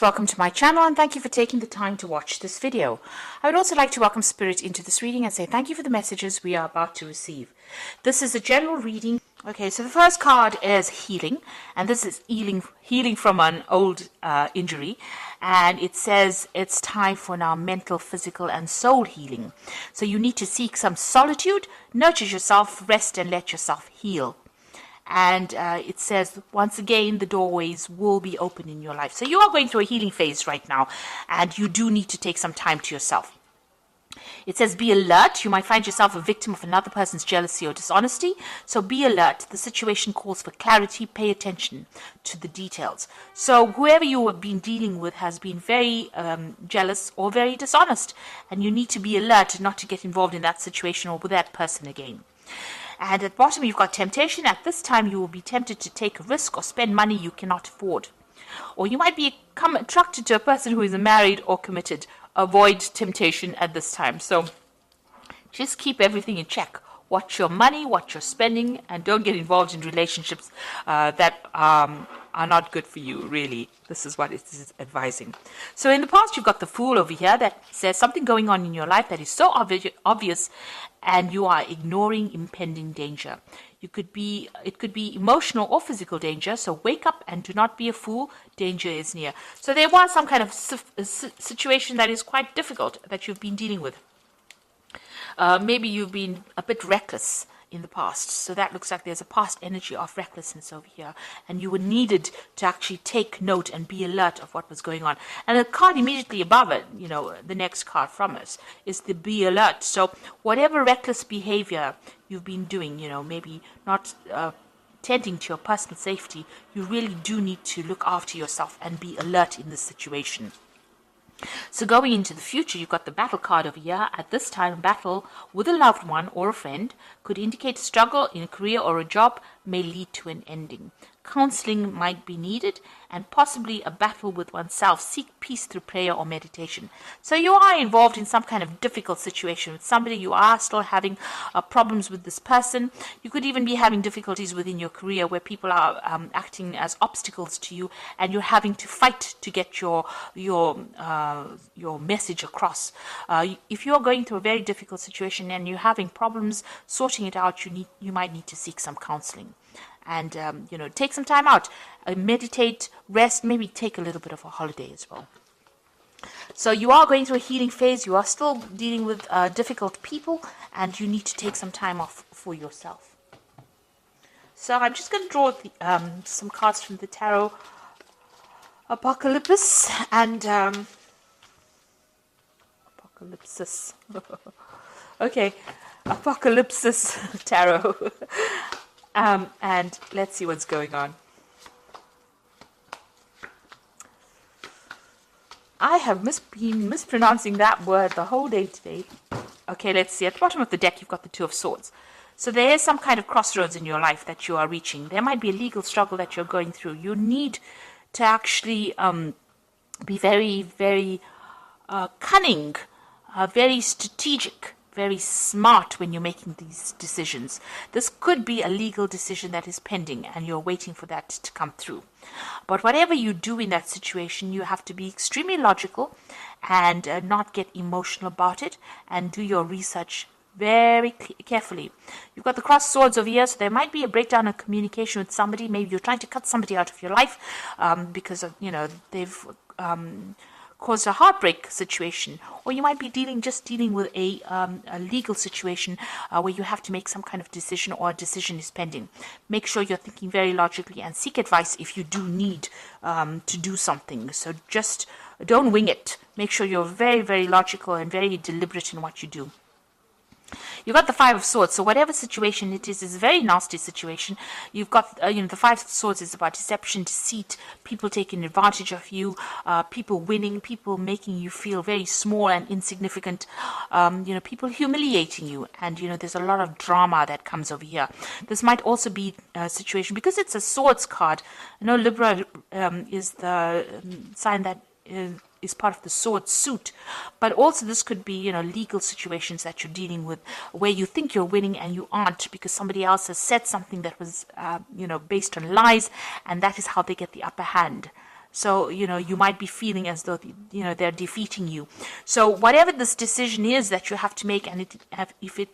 Welcome to my channel and thank you for taking the time to watch this video. I would also like to welcome Spirit into this reading and say thank you for the messages we are about to receive. This is a general reading. Okay, so the first card is healing, and this is healing from an old injury, and it says it's time for now mental, physical and soul healing. So you need to seek some solitude, nurture yourself, rest and let yourself heal. And it says, once again, the doorways will be open in your life. So you are going through a healing phase right now, and you do need to take some time to yourself. It says, be alert. You might find yourself a victim of another person's jealousy or dishonesty. So be alert. The situation calls for clarity. Pay attention to the details. So whoever you have been dealing with has been very jealous or very dishonest. And you need to be alert not to get involved in that situation or with that person again. And at the bottom, you've got temptation. At this time, you will be tempted to take a risk or spend money you cannot afford. Or you might become attracted to a person who is married or committed. Avoid temptation at this time. So just keep everything in check. Watch your money, watch your spending, and don't get involved in relationships that are not good for you, really. This is what it is advising. So in the past, you've got the Fool over here that says something going on in your life that is so obvious and you are ignoring impending danger. It could be emotional or physical danger, so wake up and do not be a fool. Danger is near. So there was some kind of situation that is quite difficult that you've been dealing with. Maybe you've been a bit reckless in the past. So that looks like there's a past energy of recklessness over here. And you were needed to actually take note and be alert of what was going on. And the card immediately above it, the next card from us, is the be alert. So whatever reckless behavior you've been doing, maybe not tending to your personal safety, you really do need to look after yourself and be alert in this situation. So going into the future, you've got the battle card over here. At this time, battle with a loved one or a friend could indicate a struggle in a career or a job may lead to an ending. Counseling might be needed and possibly a battle with oneself. Seek peace through prayer or meditation. So you are involved in some kind of difficult situation with somebody. You are still having problems with this person. You could even be having difficulties within your career where people are acting as obstacles to you, and you're having to fight to get your message across. If you're going through a very difficult situation and you're having problems sorting it out, you might need to seek some counseling. And, take some time out, meditate, rest, maybe take a little bit of a holiday as well. So you are going through a healing phase. You are still dealing with difficult people, and you need to take some time off for yourself. So I'm just going to draw some cards from the Tarot Apocalypse and Apocalypsis. Okay, Apocalypsis Tarot. And let's see what's going on. I have been mispronouncing that word the whole day today. Okay, let's see. At the bottom of the deck, you've got the Two of Swords. So there is some kind of crossroads in your life that you are reaching. There might be a legal struggle that you're going through. You need to actually be very, very cunning, very strategic, very smart when you're making these decisions. This could be a legal decision that is pending and you're waiting for that to come through. But whatever you do in that situation, you have to be extremely logical and not get emotional about it, and do your research very carefully. You've got the crossed swords over here, so there might be a breakdown of communication with somebody. Maybe you're trying to cut somebody out of your life because of, they've caused a heartbreak situation, or you might be dealing with a legal situation where you have to make some kind of decision, or a decision is pending. Make sure you're thinking very logically and seek advice if you do need to do something. So just don't wing it. Make sure you're very, very logical and very deliberate in what you do. You've got the Five of Swords, so whatever situation it is a very nasty situation. You've got, the Five of Swords is about deception, deceit, people taking advantage of you, people winning, people making you feel very small and insignificant, people humiliating you, and, there's a lot of drama that comes over here. This might also be a situation, because it's a Swords card. Libra is the sign that is part of the sword suit, but also this could be legal situations that you're dealing with where you think you're winning and you aren't, because somebody else has said something that was based on lies, and that is how they get the upper hand. So, you might be feeling as though, they're defeating you. So whatever this decision is that you have to make, and if it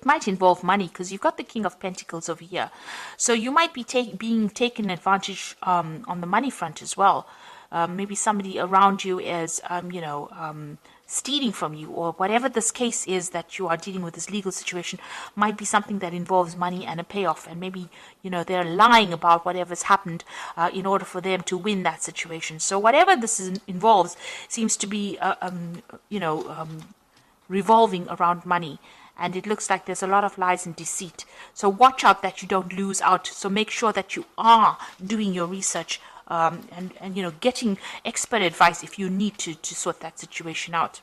might involve money, because you've got the King of Pentacles over here. So you might be being taken advantage on the money front as well. Maybe somebody around you is, stealing from you, or whatever this case is that you are dealing with, this legal situation might be something that involves money and a payoff, and maybe they're lying about whatever's happened in order for them to win that situation. So whatever this involves seems to be revolving around money, and it looks like there's a lot of lies and deceit. So watch out that you don't lose out. So make sure that you are doing your research and getting expert advice if you need to sort that situation out.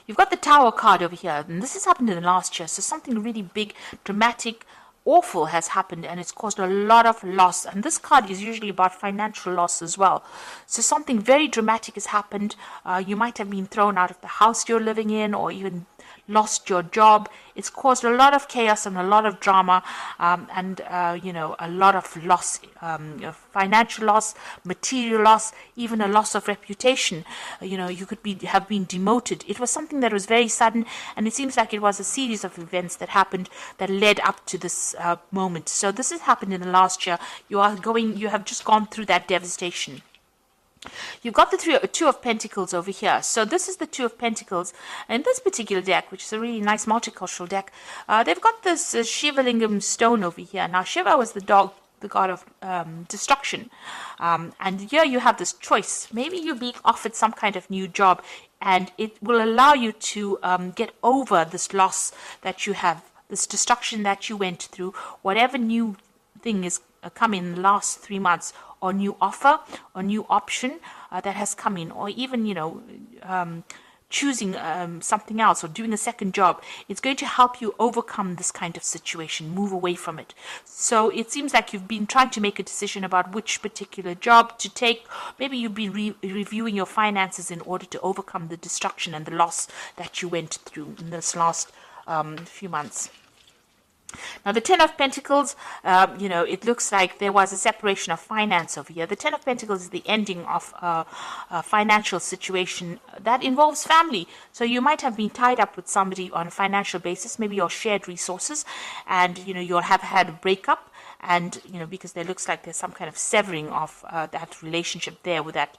You've got the Tower card over here, and this has happened in the last year. So something really big, dramatic, awful has happened, and it's caused a lot of loss. And this card is usually about financial loss as well. So something very dramatic has happened. You might have been thrown out of the house you're living in, or even lost your job. It's caused a lot of chaos and a lot of drama, and a lot of loss, financial loss, material loss, even a loss of reputation. You could have been demoted. It was something that was very sudden, and it seems like it was a series of events that happened that led up to this moment. So this has happened in the last year. You have just gone through that devastation. You've got the Two of Pentacles over here. So this is the Two of Pentacles. And this particular deck, which is a really nice multicultural deck, they've got this Shiva Lingam stone over here. Now, Shiva was the god of destruction. And here you have this choice. Maybe you're being offered some kind of new job, and it will allow you to get over this loss that you have, this destruction that you went through, whatever new thing is come in the last 3 months, or new offer or new option that has come in, or even choosing something else or doing a second job. It's going to help you overcome this kind of situation, move away from it. So it seems like you've been trying to make a decision about which particular job to take. Maybe you've been reviewing your finances in order to overcome the destruction and the loss that you went through in this last few months. Now, the Ten of Pentacles, it looks like there was a separation of finance over here. The Ten of Pentacles is the ending of a financial situation that involves family. So you might have been tied up with somebody on a financial basis, maybe your shared resources, and, you'll have had a breakup. And, because there looks like there's some kind of severing of that relationship there with that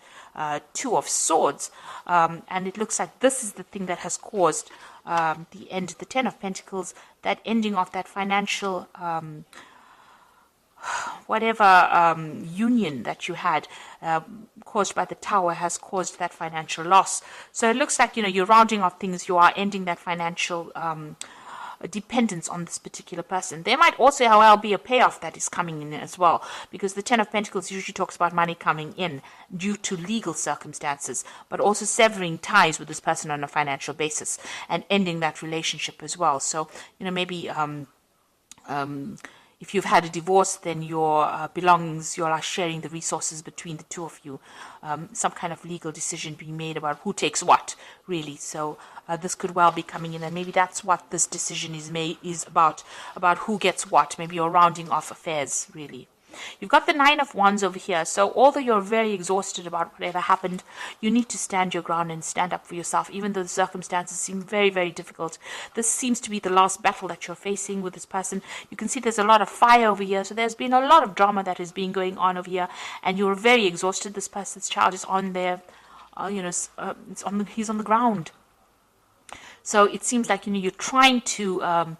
Two of Swords. And it looks like this is the thing that has caused the end, the Ten of Pentacles, that ending of that financial union that you had caused by the Tower has caused that financial loss. So it looks like, you're rounding off things, you are ending that financial dependence on this particular person. There might also, however, be a payoff that is coming in as well, because the Ten of Pentacles usually talks about money coming in due to legal circumstances, but also severing ties with this person on a financial basis and ending that relationship as well. So, maybe if you've had a divorce, then your belongings, you are sharing the resources between the two of you. Some kind of legal decision being made about who takes what, really. So this could well be coming in, and maybe that's what this decision is about who gets what. Maybe you're rounding off affairs, really. You've got the Nine of Wands over here. So although you're very exhausted about whatever happened, you need to stand your ground and stand up for yourself, even though the circumstances seem very, very difficult. This seems to be the last battle that you're facing with this person. You can see there's a lot of fire over here. So there's been a lot of drama that has been going on over here, and you're very exhausted. This person's child is on there, he's on the ground. So it seems like, you're trying to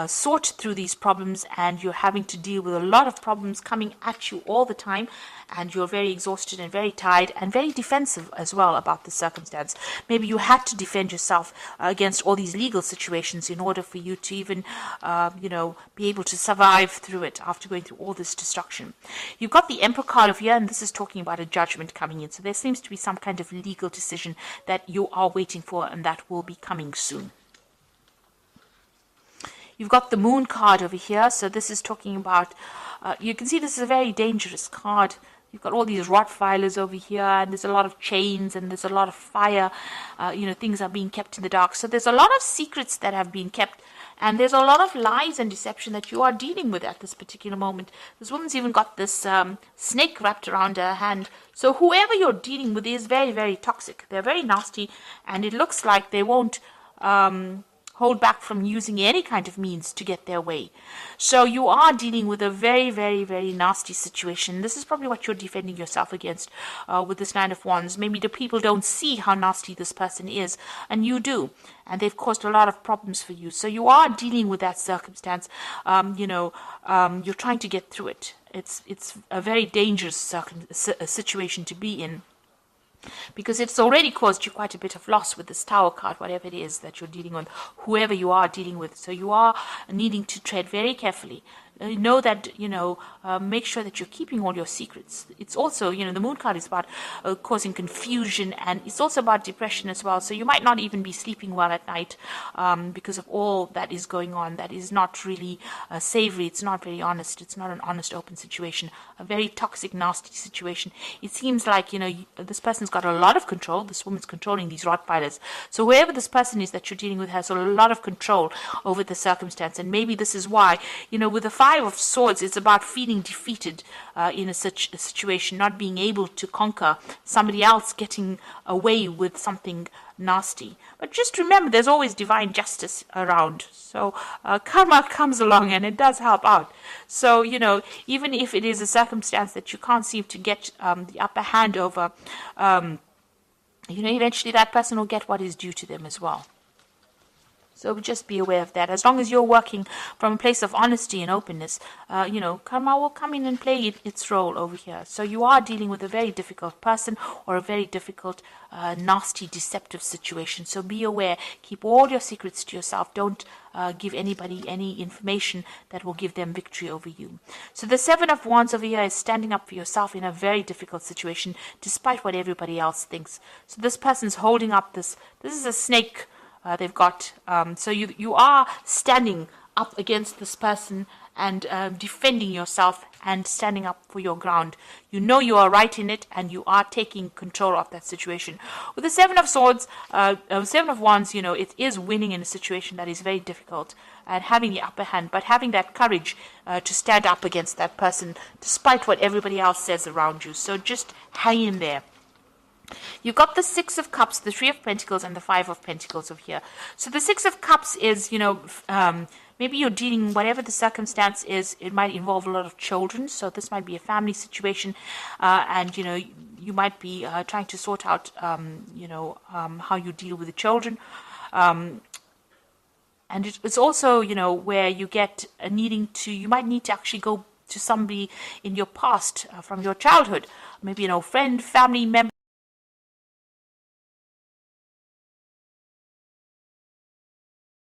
sort through these problems, and you're having to deal with a lot of problems coming at you all the time, and you're very exhausted and very tired and very defensive as well about the circumstance. Maybe you had to defend yourself against all these legal situations in order for you to even be able to survive through it after going through all this destruction. You've got the Emperor card over here, and this is talking about a judgment coming in. So there seems to be some kind of legal decision that you are waiting for, and that will be coming soon. You've got the Moon card over here. So this is talking about, you can see this is a very dangerous card. You've got all these Rottweilers over here, and there's a lot of chains, and there's a lot of fire. Things are being kept in the dark. So there's a lot of secrets that have been kept, And there's a lot of lies and deception that you are dealing with at this particular moment. This woman's even got this snake wrapped around her hand. So whoever you're dealing with is very, very toxic. They're very nasty, and it looks like they won't hold back from using any kind of means to get their way. So you are dealing with a very, very, very nasty situation. This is probably what you're defending yourself against with this Nine of Wands. Maybe the people don't see how nasty this person is, and you do. And they've caused a lot of problems for you. So you are dealing with that circumstance. You're trying to get through it. It's a very dangerous situation to be in, because it's already caused you quite a bit of loss with this Tower card, whatever it is that you're dealing with, whoever you are dealing with. So you are needing to tread very carefully. Know that, make sure that you're keeping all your secrets. It's also, the Moon card is about causing confusion, and it's also about depression as well. So you might not even be sleeping well at night because of all that is going on. That is not really savory. It's not very honest. It's not an honest, open situation. A very toxic, nasty situation. It seems like, this person's got a lot of control. This woman's controlling these Rottweilers. So whoever this person is that you're dealing with has a lot of control over the circumstance. And maybe this is why, with the Five of Swords, it's about feeling defeated in a situation, not being able to conquer somebody else, getting away with something nasty. But just remember, there's always divine justice around. So karma comes along and it does help out. So, even if it is a circumstance that you can't seem to get the upper hand over, eventually that person will get what is due to them as well. So just be aware of that. As long as you're working from a place of honesty and openness, karma will come in and play its role over here. So you are dealing with a very difficult person or a very difficult, nasty, deceptive situation. So be aware. Keep all your secrets to yourself. Don't give anybody any information that will give them victory over you. So the Seven of Wands over here is standing up for yourself in a very difficult situation, despite what everybody else thinks. So this person's holding up this is a snake they've got. So you are standing up against this person and defending yourself and standing up for your ground. You know you are right in it, and you are taking control of that situation. With the Seven of Swords, Seven of Wands, it is winning in a situation that is very difficult and having the upper hand, but having that courage to stand up against that person despite what everybody else says around you. So just hang in there. You've got the Six of Cups, the Three of Pentacles, and the Five of Pentacles over here. So the Six of Cups is, maybe you're dealing, whatever the circumstance is, it might involve a lot of children. So this might be a family situation, and, you might be trying to sort out, how you deal with the children. And it's also, where you get you might need to actually go to somebody in your past from your childhood, maybe, friend, family member,